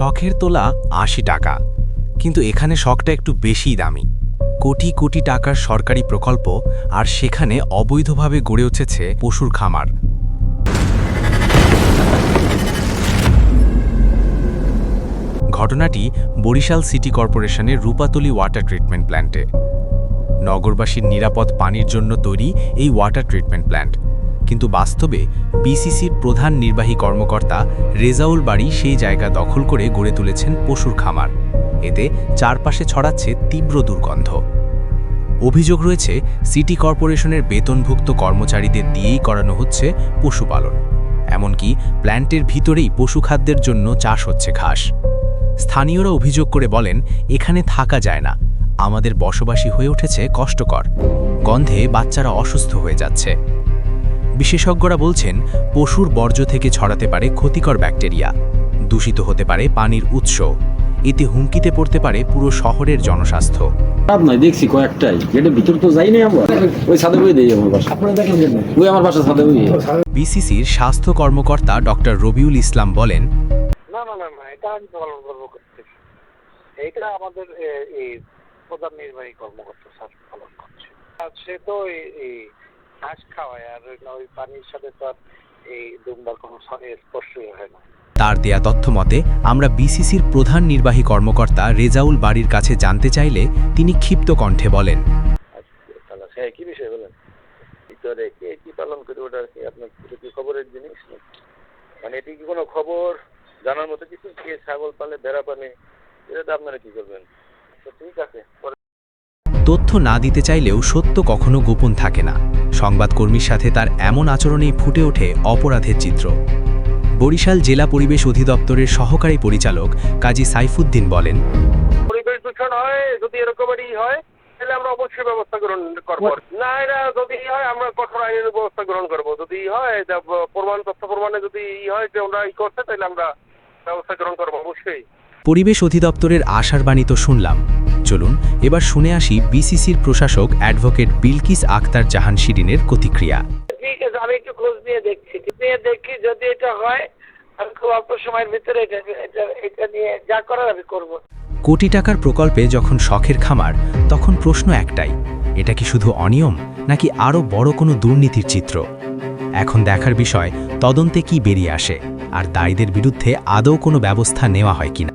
শখের তোলা ৮০ টাকা, কিন্তু এখানে শখটা একটু বেশিই দামি। কোটি কোটি টাকার সরকারি প্রকল্প, আর সেখানে অবৈধভাবে গড়ে উঠেছে পশুর খামার। ঘটনাটি বরিশাল সিটি কর্পোরেশনের রূপাতলী ওয়াটার ট্রিটমেন্ট প্ল্যান্টে। নগরবাসীর নিরাপদ পানির জন্য তৈরি এই ওয়াটার ট্রিটমেন্ট প্ল্যান্ট, কিন্তু বাস্তবে বিসিসির প্রধান নির্বাহী কর্মকর্তা রেজাউল বাড়ি সেই জায়গা দখল করে গড়ে তুলেছেন পশুর খামার। এতে চারপাশে ছড়াচ্ছে তীব্র দুর্গন্ধ। অভিযোগ রয়েছে সিটি কর্পোরেশনের বেতনভুক্ত কর্মচারীদের দিয়েই করানো হচ্ছে পশুপালন, এমনকি প্ল্যান্টের ভিতরেই পশুখাদ্যের জন্য চাষ হচ্ছে ঘাস। স্থানীয়রা অভিযোগ করে বলেন, এখানে থাকা যায় না, আমাদের বসবাসী হয়ে উঠেছে কষ্টকর, গন্ধে বাচ্চারা অসুস্থ হয়ে যাচ্ছে। বিশেষজ্ঞরা বলছেন, পশুর বর্জ্য থেকে ছড়াতে পারে ক্ষতিকর ব্যাকটেরিয়া, দূষিত হতে পারে পানির উৎস, এতে হুমকিতে পড়তে পারে পুরো শহরের জনস্বাস্থ্য। দেখছি কয়েকটাই, গেটের ভিতর তো যাই না, আমরা ওই ছাদে বই দেই আমার বাসা। আপনারা দেখেন ওই আমার বাসা ছাদে বই। বিসিসির স্বাস্থ্য কর্মকর্তা ডক্টর রবিউল ইসলাম বলেন, না, এটা আমি পালন করবো করতেছি। এইটা আমাদের এই প্রধান নির্বাহী কর্মকর্তা স্যার পালন করছে। আর সে তো এই ঘাস খাওয়ায়, আর ওই পানির সাথে তো আর এই দুমবার কোনো স্পর্শই হয় না। তার দেয়া তথ্য মতে আমরা বিসিসির প্রধান নির্বাহী কর্মকর্তা রেজাউল বাড়ির কাছে জানতে চাইলে তিনি ক্ষিপ্ত কণ্ঠে বলেন, হ্যাঁ, কি বিষয় বলেন? ভিতরে কে কি পালন করে ওটা কি আপনার কি খবরের জিনিস? মানে এটি কি কোনো খবর জানার মতো কিছু? কে ছাগল পালে, ভেড়া পালে, এটা আপনারা কি করবেন? তো ঠিক আছে। তথ্য না দিতে চাইলেও সত্য কখনো গোপন থাকে না। সংবাদকর্মীর সাথে তার এমন আচরণেই ফুটে ওঠে অপরাধের চিত্র। বরিশাল জেলা পরিবেশ অধিদপ্তরের সহকারী পরিচালক কাজী সাইফুদ্দিন বলেন, পরিবেশ দূষণ হয় যদি এরকমই হয়, তাহলে আমরা অবশ্যই ব্যবস্থা গ্রহণ করবো। না, এটা যদি হয় আমরা কঠোর আইনের ব্যবস্থা গ্রহণ করবো। যদি হয় তথ্য প্রমাণে যদি হয় যে ওরা করছে, তাহলে আমরা ব্যবস্থা গ্রহণ করবো অবশ্যই। পরিবেশ অধিদপ্তরের আশার বাণী তো শুনলাম, চলুন এবার শুনে আসি বিসিসির প্রশাসক অ্যাডভোকেট বিলকিস আক্তার জাহান শিরিনের প্রতিক্রিয়া। ঠিক আছে, আমি একটু খোঁজ নিয়ে দেখি যদি এটা হয়, আমি খুব অল্প সময়ের ভিতরে এটা নিয়ে যা করার আমি করবো। কোটি টাকার প্রকল্পে যখন শখের খামার, তখন প্রশ্ন একটাই, এটা কি শুধু অনিয়ম নাকি আরও বড় কোনো দুর্নীতির চিত্র? এখন দেখার বিষয় তদন্তে কি বেরিয়ে আসে, আর দায়ীদের বিরুদ্ধে আদৌ কোনো ব্যবস্থা নেওয়া হয় কিনা।